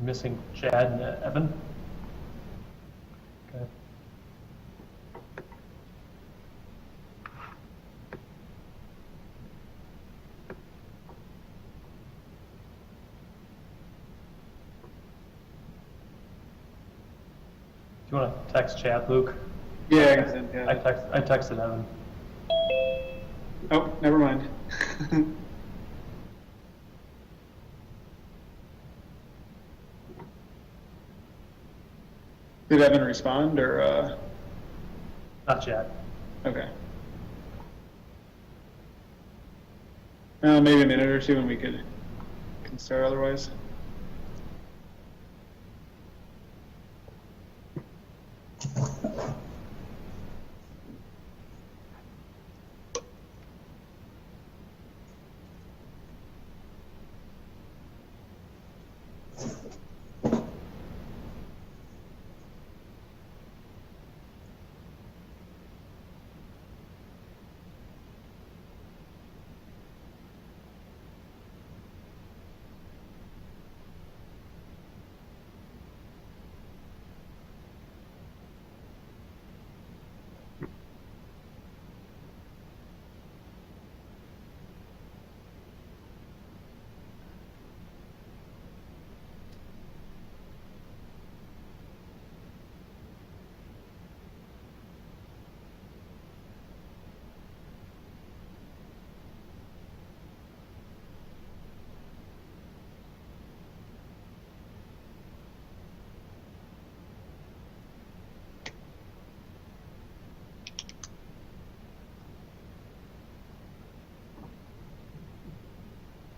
missing Chad and Evan. Okay. Do you want to text Chad, Luke? Yeah, I can yeah. I texted Evan. Oh, never mind. Did Evan respond or? Not Chad. Okay. Maybe a minute or two and we can start otherwise.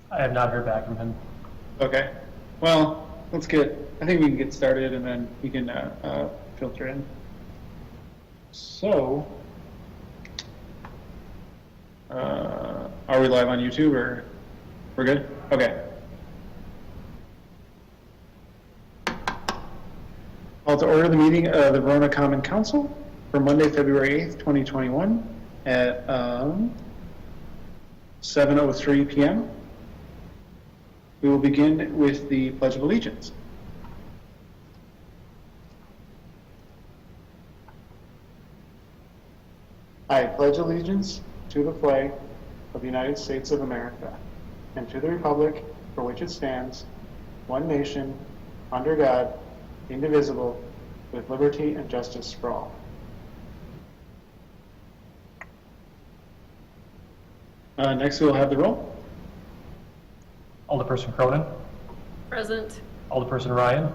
I have not heard back from him. Okay. Well, I think we can get started and then we can filter in. So, are we live on YouTube or we're good? Okay. Call to order the meeting of the Verona Common Council for Monday, February 8th, 2021 at 7:03 p.m. We will begin with the Pledge of Allegiance. I pledge allegiance to the flag of the United States of America and to the republic for which it stands, one nation, under God, indivisible, with liberty and justice for all. Next, we will have the roll. Alderperson Cronin. Present. Alderperson Ryan.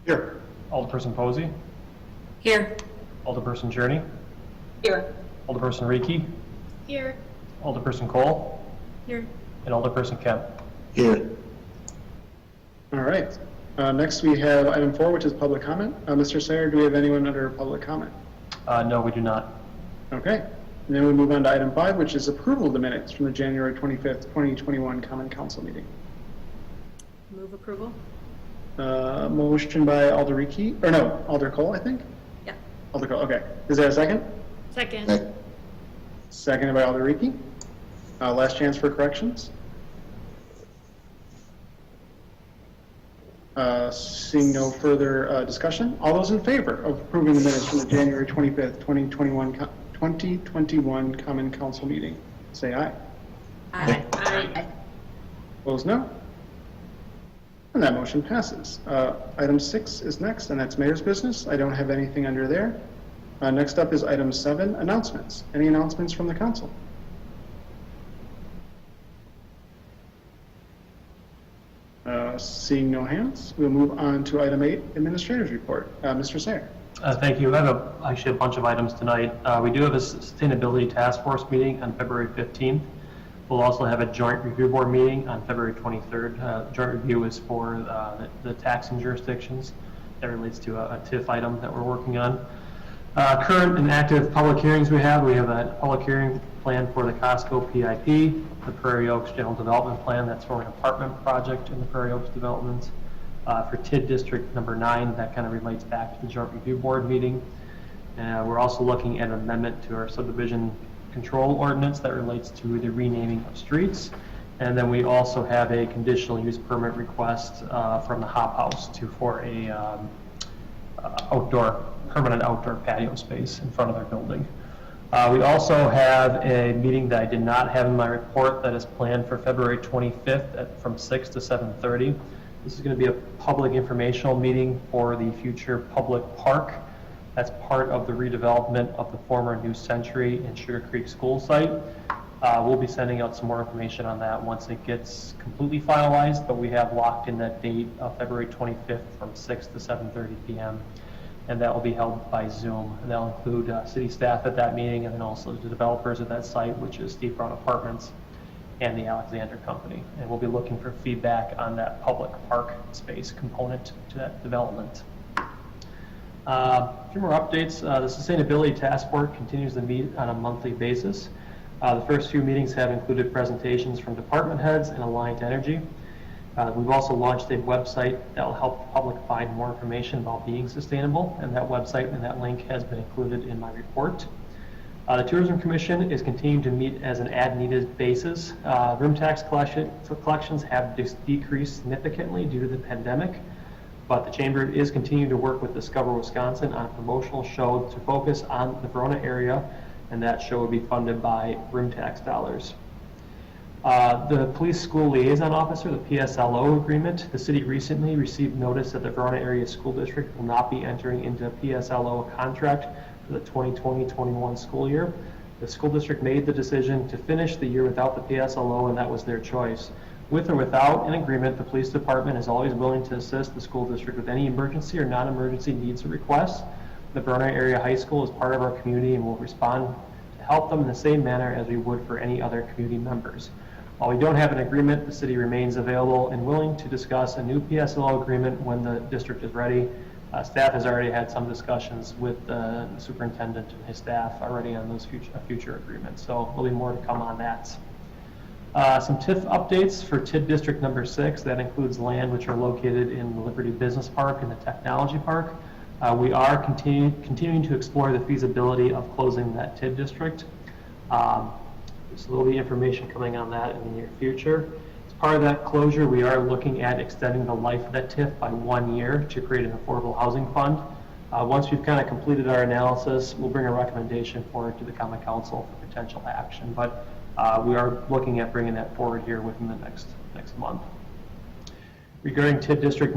Here. Alderperson Posey. Here. Alderperson Journey. Here. Alderperson Reiki. Here. Alderperson Cole. Here. And Alderperson Kemp. Here. All right. Next, we have item 4, which is public comment. Mr. Sayer, do we have anyone under public comment? No, we do not. Okay. And then we move on to item 5, which is approval of the minutes from the January 25th, 2021 Common Council meeting. Move approval. Motion by Alder Cole, I think? Yeah. Alder Cole, okay. Is there a second? Second. Seconded by Alder Reiki. Last chance for corrections. Seeing no further discussion, all those in favor of approving the minutes from the January 25th, 2021 Common Council meeting, say aye. Aye. Aye. Opposed, no. And that motion passes. Item 6 is next, and that's mayor's business. I don't have anything under there. Next up is item 7, announcements. Any announcements from the council? Seeing no hands, we'll move on to item 8, administrator's report. Mr. Sayer. Thank you. I have actually a bunch of items tonight. We do have a sustainability task force meeting on February 15th. We'll also have a joint review board meeting on February 23rd. Joint review is for the taxing jurisdictions. That relates to a TIF item that we're working on. Current and active public hearings we have a public hearing plan for the Costco PIP, the Prairie Oaks General Development Plan, that's for an apartment project in the Prairie Oaks developments. For TID District number 9, that kind of relates back to the Joint Review Board meeting. We're also looking at an amendment to our subdivision control ordinance that relates to the renaming of streets. And then we also have a conditional use permit request from the Hop House for a permanent outdoor patio space in front of their building. We also have a meeting that I did not have in my report that is planned for February 25th from 6 to 7:30. This is going to be a public informational meeting for the future public park. That's part of the redevelopment of the former New Century and Sugar Creek School site. We'll be sending out some more information on that once it gets completely finalized, but we have locked in that date of February 25th from 6 to 7:30 p.m. And that will be held by Zoom. And that'll include city staff at that meeting and then also the developers at that site, which is Steve Brown Apartments and the Alexander Company. And we'll be looking for feedback on that public park space component to that development. A few more updates. The Sustainability Task Force continues to meet on a monthly basis. The first few meetings have included presentations from department heads and Alliant Energy. We've also launched a website that will help the public find more information about being sustainable, and that website and that link has been included in my report. The Tourism Commission is continuing to meet as an as-needed basis. Room tax collections have decreased significantly due to the pandemic, but the Chamber is continuing to work with Discover Wisconsin on a promotional show to focus on the Verona area, and that show will be funded by room tax dollars. The Police School Liaison Officer, the PSLO agreement, the city recently received notice that the Verona Area School District will not be entering into a PSLO contract for the 2020-21 school year. The school district made the decision to finish the year without the PSLO, and that was their choice. With or without an agreement, the police department is always willing to assist the school district with any emergency or non-emergency needs or requests. The Verona Area High School is part of our community and will respond to help them in the same manner as we would for any other community members. While we don't have an agreement, the city remains available and willing to discuss a new PSLO agreement when the district is ready. Staff has already had some discussions with the superintendent and his staff already on those future agreements, so there'll be more to come on that. Some TIF updates for TID District number 6. That includes land which are located in the Liberty Business Park and the Technology Park. We are continuing to explore the feasibility of closing that TID district. So there'll be information coming on that in the near future. As part of that closure, we are looking at extending the life of that TIF by 1 year to create an affordable housing fund. Once we've kind of completed our analysis, we'll bring a recommendation forward to the Common Council for potential action. But we are looking at bringing that forward here within the next month. Regarding TID District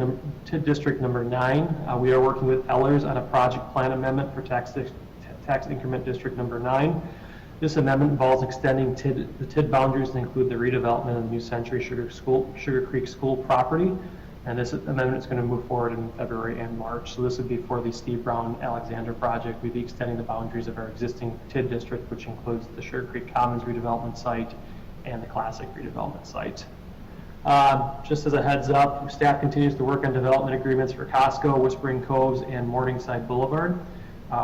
number 9, we are working with Ellers on a project plan amendment for tax increment District number 9. This amendment involves extending the TID boundaries to include the redevelopment of the New Century Sugar Creek School property, and this amendment is going to move forward in February and March. So this would be for the Steve Brown Alexander project. We'd be extending the boundaries of our existing TID district, which includes the Sugar Creek Commons redevelopment site and the Classic redevelopment site. Just as a heads up, staff continues to work on development agreements for Costco, Whispering Coves, and Morningside Boulevard.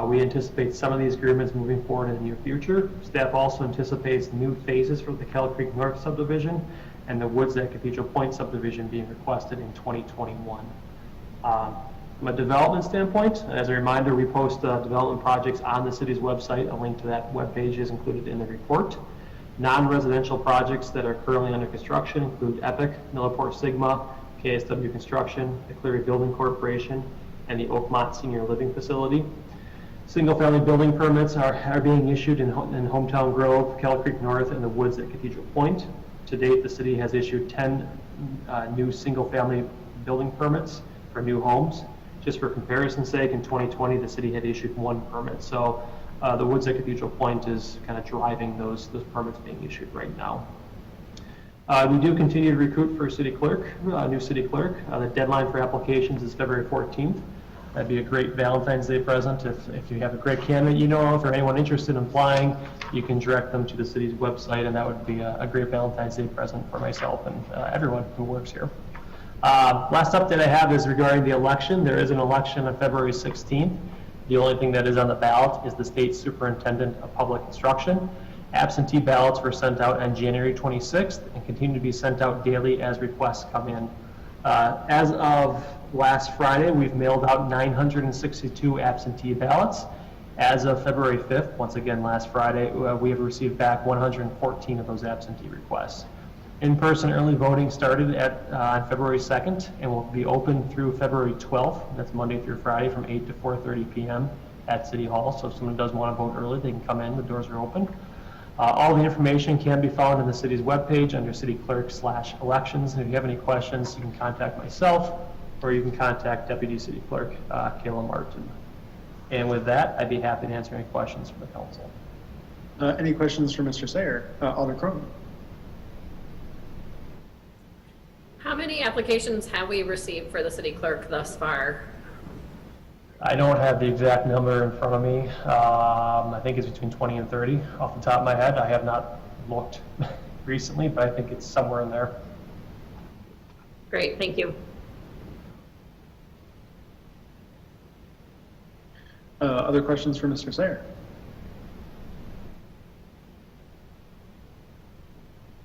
We anticipate some of these agreements moving forward in the near future. Staff also anticipates new phases for the Kell Creek North subdivision and the Woods at Cathedral Point subdivision being requested in 2021. From a development standpoint, as a reminder, we post development projects on the city's website. A link to that webpage is included in the report. Non-residential projects that are currently under construction include Epic, Millipore Sigma, KSW Construction, the Cleary Building Corporation, and the Oakmont Senior Living Facility. Single-family building permits are being issued in Hometown Grove, Kell Creek North, and the Woods at Cathedral Point. To date, the city has issued 10 new single-family building permits for new homes. Just for comparison's sake, in 2020, the city had issued 1 permit. So the Woods at Cathedral Point is kind of driving those permits being issued right now. We do continue to recruit for a city clerk, new city clerk. The deadline for applications is February 14th. That'd be a great Valentine's Day present. If you have a great candidate you know of or anyone interested in applying, you can direct them to the city's website, and that would be a great Valentine's Day present for myself and everyone who works here. Last update I have is regarding the election. There is an election on February 16th. The only thing that is on the ballot is the state superintendent of public instruction. Absentee ballots were sent out on January 26th and continue to be sent out daily as requests come in. As of last Friday, we've mailed out 962 absentee ballots. As of February 5th, once again last Friday, we have received back 114 of those absentee requests. In-person early voting started on February 2nd and will be open through February 12th. That's Monday through Friday from 8 to 4:30 p.m. at City Hall. So if someone does want to vote early, they can come in. The doors are open. All the information can be found on the city's webpage under City Clerk/Elections. And if you have any questions, you can contact myself or you can contact Deputy City Clerk Kayla Martin. And with that, I'd be happy to answer any questions from the council. Any questions for Mr. Sayer? Alder Cronin. How many applications have we received for the city clerk thus far? I don't have the exact number in front of me. I think it's between 20 and 30 off the top of my head. I have not looked recently, but I think it's somewhere in there. Great, thank you. Other questions for Mr. Sayer?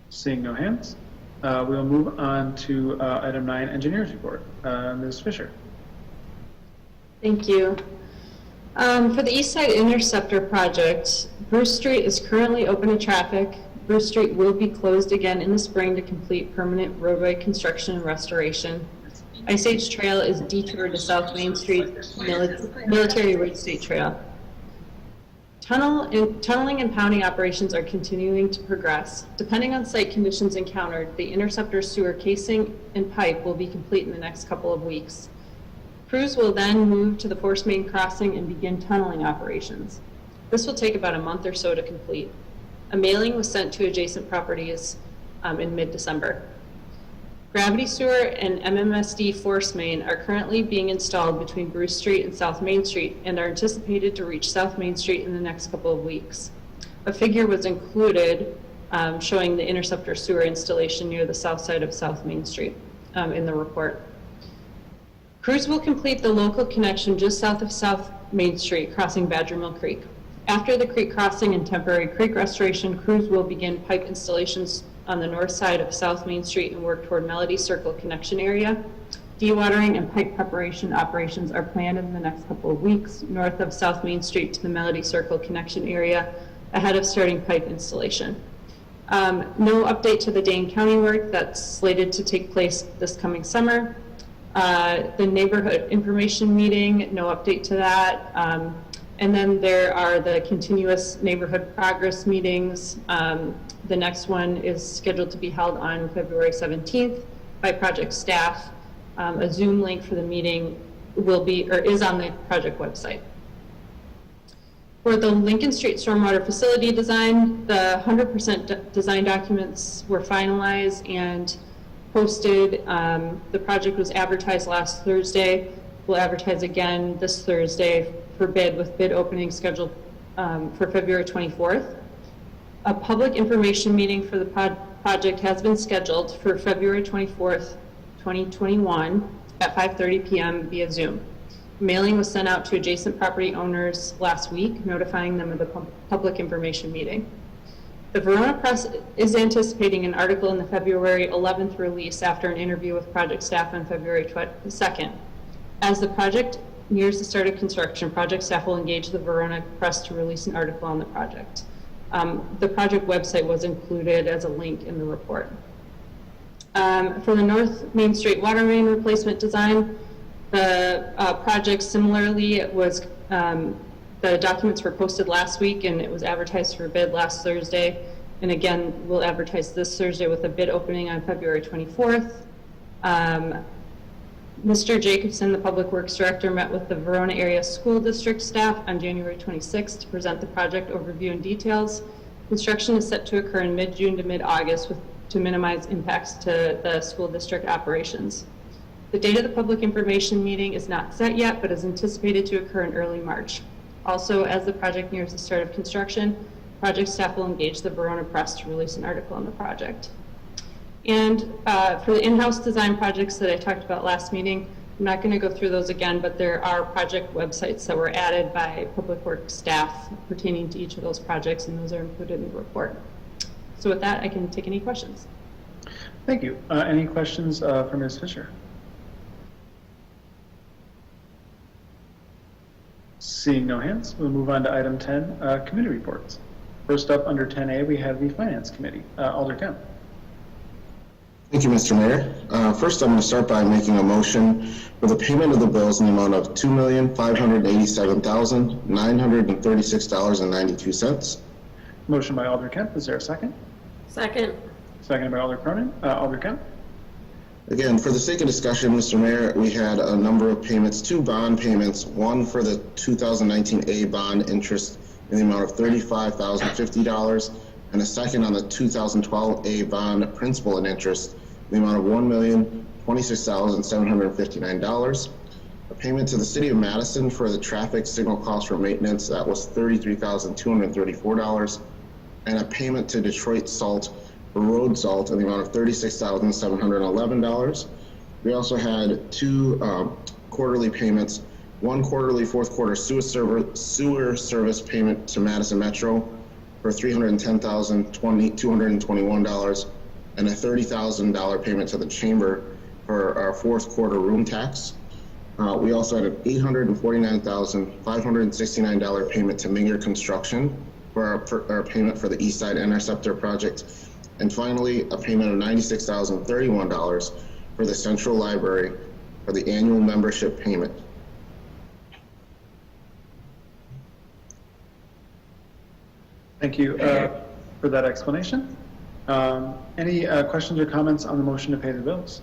Seeing no hands, we'll move on to item 9, engineers report. Ms. Fisher. Thank you. For the East Side Interceptor project, Bruce Street is currently open to traffic. Bruce Street will be closed again in the spring to complete permanent roadway construction and restoration. Ice Age Trail is detoured to South Main Street, Military Ridge State Trail. Tunneling and pounding operations are continuing to progress. Depending on site conditions encountered, the interceptor sewer casing and pipe will be complete in the next couple of weeks. Crews will then move to the force main crossing and begin tunneling operations. This will take about a month or so to complete. A mailing was sent to adjacent properties in mid-December. Gravity sewer and MMSD force main are currently being installed between Bruce Street and South Main Street and are anticipated to reach South Main Street in the next couple of weeks. A figure was included showing the interceptor sewer installation near the south side of South Main Street in the report. Crews will complete the local connection just south of South Main Street, crossing Badger Mill Creek. After the creek crossing and temporary creek restoration, crews will begin pipe installations on the north side of South Main Street and work toward Melody Circle connection area. Dewatering and pipe preparation operations are planned in the next couple of weeks north of South Main Street to the Melody Circle connection area ahead of starting pipe installation. No update to the Dane County work that's slated to take place this coming summer. The neighborhood information meeting, no update to that. And then there are the continuous neighborhood progress meetings. The next one is scheduled to be held on February 17th by project staff. A Zoom link for the meeting will be, or is on the project website. For the Lincoln Street stormwater facility design, the 100% design documents were finalized and posted. The project was advertised last Thursday. We'll advertise again this Thursday for bid, with bid opening scheduled for February 24th. A public information meeting for the project has been scheduled for February 24th, 2021 at 5:30 p.m. via Zoom. Mailing was sent out to adjacent property owners last week, notifying them of the public information meeting. The Verona Press is anticipating an article in the February 11th release after an interview with project staff on February 2nd. As the project nears the start of construction, project staff will engage the Verona Press to release an article on the project. The project website was included as a link in the report. For the North Main Street water main replacement design, the project similarly, it was the documents were posted last week and it was advertised for bid last Thursday. And again, we'll advertise this Thursday with a bid opening on February 24th. Mr. Jacobson, the Public Works Director, met with the Verona Area School District staff on January 26th to present the project overview and details. Construction is set to occur in mid-June to mid-August to minimize impacts to the school district operations. The date of the public information meeting is not set yet, but is anticipated to occur in early March. Also, as the project nears the start of construction, project staff will engage the Verona Press to release an article on the project. And for the in-house design projects that I talked about last meeting, I'm not going to go through those again, but there are project websites that were added by Public Works staff pertaining to each of those projects, and those are included in the report. So with that, I can take any questions. Thank you. Any questions for Ms. Fisher? Seeing no hands, we'll move on to item 10, committee reports. First up under 10A, we have the Finance Committee. Alder Kemp. Thank you, Mr. Mayor. First, I'm going to start by making a motion for the payment of the bills in the amount of $2,587,936.92. Motion by Alder Kemp. Is there a second? Second. Seconded by Alder Cronin. Alder Kemp. Again, for the sake of discussion, Mr. Mayor, we had a number of payments, 2 bond payments, one for the 2019 A bond interest in the amount of $35,050, and a second on the 2012 A bond principal and interest in the amount of $1,026,759. A payment to the City of Madison for the traffic signal cost for maintenance, that was $33,234, and a payment to Detroit Salt for road salt in the amount of $36,711. We also had 2 quarterly payments, one quarterly fourth quarter sewer service payment to Madison Metro for $310,221, and a $30,000 payment to the Chamber for our fourth quarter room tax. We also had an $849,569 payment to Minger Construction for our payment for the East Side Interceptor project. And finally, a payment of $96,031 for the Central Library for the annual membership payment. Thank you for that explanation. Any questions or comments on the motion to pay the bills?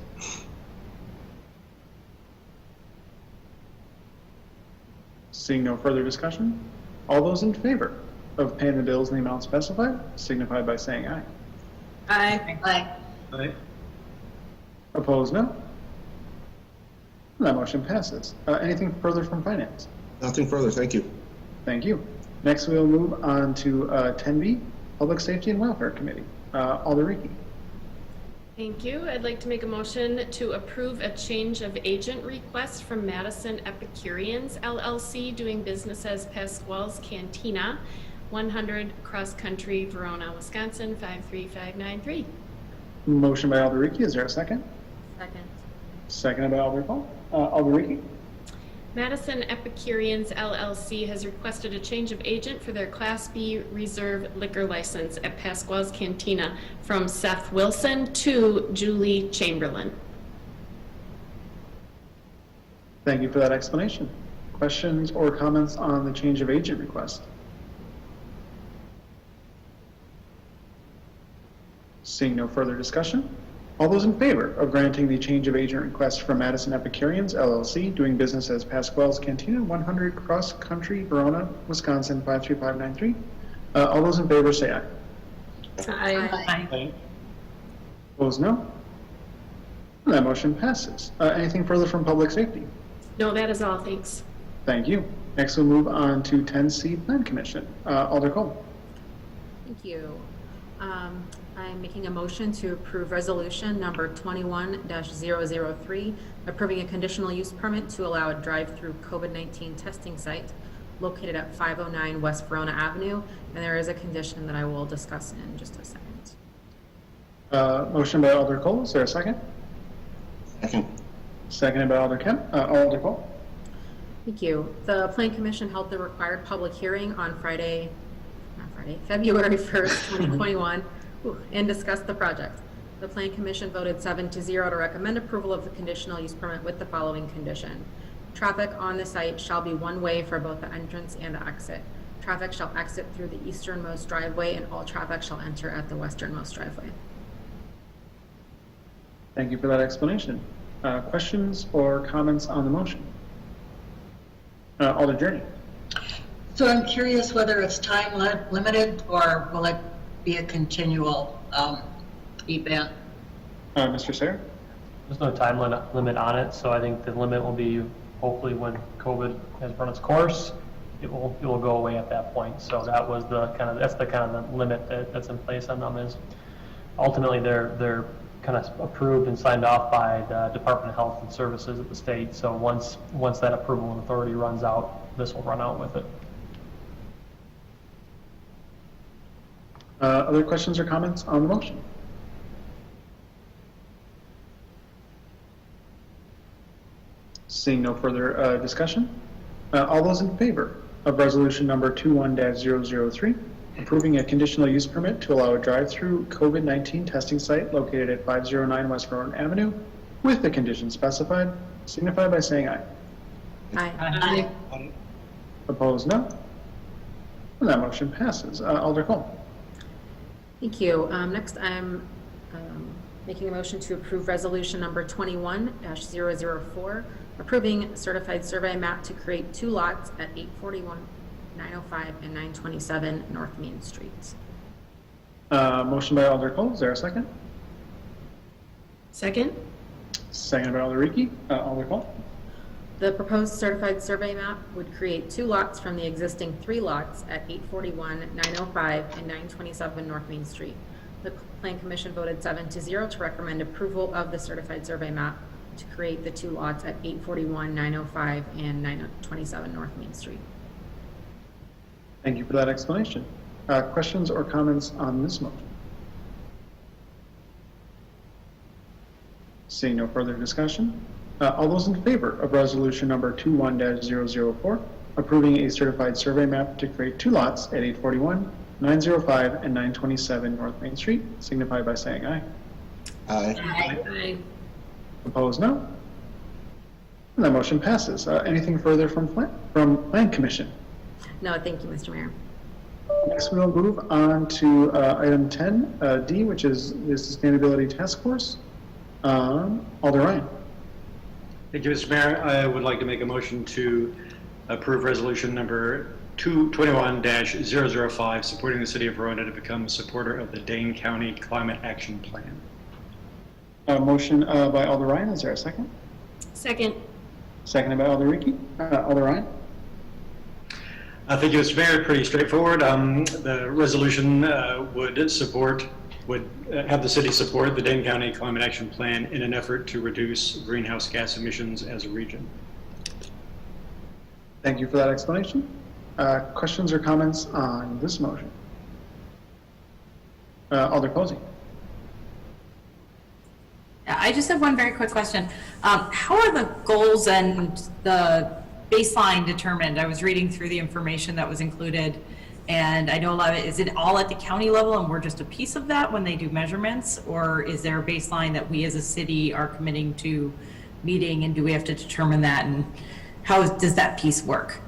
Seeing no further discussion, all those in favor of paying the bills in the amount specified signify by saying aye. Aye. Aye. Aye. Opposed, no. That motion passes. Anything further from finance? Nothing further, thank you. Thank you. Next, we'll move on to 10B, Public Safety and Welfare Committee. Alder Ricky. Thank you. I'd like to make a motion to approve a change of agent request from Madison Epicureans LLC, doing business as Pasquale's Cantina, 100 Cross Country, Verona, Wisconsin, 53593. Motion by Alder Ricky. Is there a second? Second. Seconded by Alder Paul. Alder Ricky. Madison Epicureans LLC has requested a change of agent for their Class B reserve liquor license at Pasquale's Cantina from Seth Wilson to Julie Chamberlain. Thank you for that explanation. Questions or comments on the change of agent request? Seeing no further discussion, all those in favor of granting the change of agent request from Madison Epicureans LLC, doing business as Pasquale's Cantina, 100 Cross Country, Verona, Wisconsin, 53593. All those in favor say aye. Aye. Opposed, no. That motion passes. Anything further from Public Safety? No, that is all. Thanks. Thank you. Next, we'll move on to 10C Plan Commission. Alder Cole. Thank you. I'm making a motion to approve resolution number 21-003, approving a conditional use permit to allow a drive-through COVID-19 testing site located at 509 West Verona Avenue, and there is a condition that I will discuss in just a second. Motion by Alder Cole. Is there a second? Second. Seconded by Alder Kemp. Alder Cole. Thank you. The Plan Commission held the required public hearing on February 1st, 2021, and discussed the project. The Plan Commission voted 7-0 to recommend approval of the conditional use permit with the following condition. Traffic on the site shall be one way for both the entrance and the exit. Traffic shall exit through the easternmost driveway, and all traffic shall enter at the westernmost driveway. Thank you for that explanation. Questions or comments on the motion? Alder Journey. So I'm curious whether it's time limited or will it be a continual event? Mr. Sayre? There's no time limit on it, so I think the limit will be hopefully when COVID has run its course, it will go away at that point. So that was the kind of the limit that's in place on them. Is ultimately they're kind of approved and signed off by the Department of Health and Services at the state. So once that approval and authority runs out, this will run out with it. Other questions or comments on the motion? Seeing no further discussion, all those in favor of resolution number 21-003, approving a conditional use permit to allow a drive-through COVID-19 testing site located at 509 West Verona Avenue with the conditions specified, signify by saying aye. Aye. Opposed, no. And that motion passes. Alder Cole. Thank you. Next, I'm making a motion to approve resolution number 21-004, approving certified survey map to create 2 lots at 841, 905, and 927 North Main Street. Motion by Alder Cole. Is there a second? Second? Second by Alder Ricky. Alder Cole. The proposed certified survey map would create 2 lots from the existing 3 lots at 841, 905, and 927 North Main Street. The Plan Commission voted 7-0 to recommend approval of the certified survey map to create the 2 lots at 841, 905, and 927 North Main Street. Thank you for that explanation. Questions or comments on this motion? Seeing no further discussion, all those in favor of resolution number 21-004, approving a certified survey map to create 2 lots at 841, 905, and 927 North Main Street, signify by saying aye. Aye. Aye. Opposed, no. And that motion passes. Anything further from Plan Commission? No, thank you, Mr. Mayor. Next, we'll move on to item 10D, which is the Sustainability Task Force. Alder Ryan. Thank you, Mr. Mayor. I would like to make a motion to approve resolution number 21-005, supporting the city of Verona to become a supporter of the Dane County Climate Action Plan. Motion by Alder Ryan. Is there a second? Second. Seconded by Alder Ricky. Alder Ryan. Thank you, Mr. Mayor. Pretty straightforward. The resolution would have the city support the Dane County Climate Action Plan in an effort to reduce greenhouse gas emissions as a region. Thank you for that explanation. Questions or comments on this motion? Alder Posey. I just have one very quick question. How are the goals and the baseline determined? I was reading through the information that was included, and I know a lot of it, is it all at the county level and we're just a piece of that when they do measurements? Or is there a baseline that we as a city are committing to meeting, and do we have to determine that, and how does that piece work?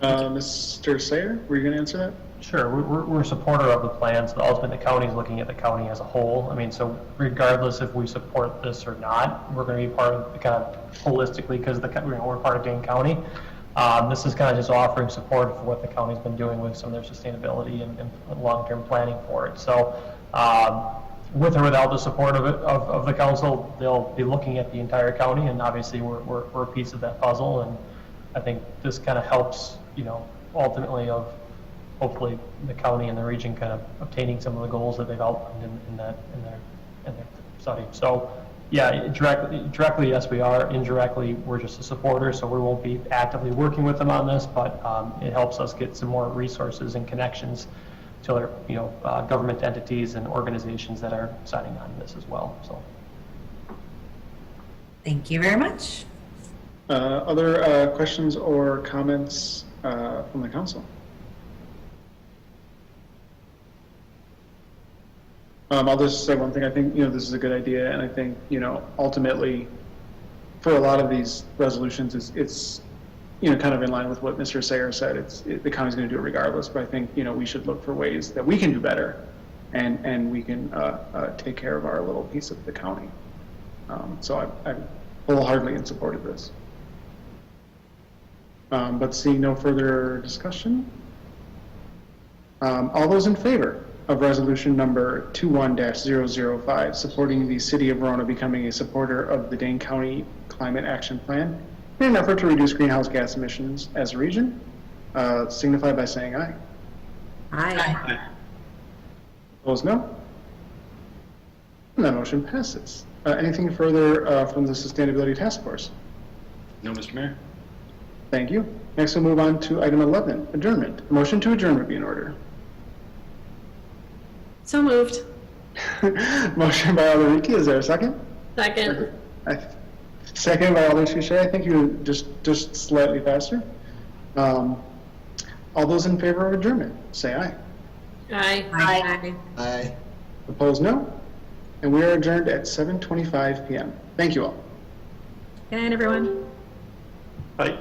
Mr. Sayer, were you going to answer that? Sure, we're a supporter of the plans, but ultimately the county is looking at the county as a whole. I mean, so regardless if we support this or not, we're going to be part of the kind of holistically, because we're part of Dane County. This is kind of just offering support for what the county's been doing with some of their sustainability and long-term planning for it. So with or without the support of the council, they'll be looking at the entire county, and obviously we're a piece of that puzzle. And I think this kind of helps, ultimately of hopefully the county and the region kind of obtaining some of the goals that they've outlined in their study. So yeah, directly, yes, we are. Indirectly, we're just a supporter, so we won't be actively working with them on this, but it helps us get some more resources and connections to other, government entities and organizations that are signing on to this as well. So. Thank you very much. Other questions or comments from the council? I'll just say one thing. I think, this is a good idea, and I think, ultimately, for a lot of these resolutions, it's kind of in line with what Mr. Sayer said. The county's going to do it regardless, but I think, we should look for ways that we can do better, and we can take care of our little piece of the county. So I'm wholeheartedly in support of this. But seeing no further discussion, all those in favor of resolution number 21-005, supporting the city of Verona becoming a supporter of the Dane County Climate Action Plan in an effort to reduce greenhouse gas emissions as a region, signify by saying aye. Aye. Opposed, no. And that motion passes. Anything further from the Sustainability Task Force? No, Mr. Mayor. Thank you. Next, we'll move on to item 11, adjournment. A motion to adjourn would be in order. So moved. Motion by Alder Ricky. Is there a second? Second. Second by Alder Shushay. I think you just slightly faster. All those in favor of adjournment, say aye. Aye. Aye. Aye. Opposed, no. And we are adjourned at 7:25 PM. Thank you all. Good night, everyone. Aye.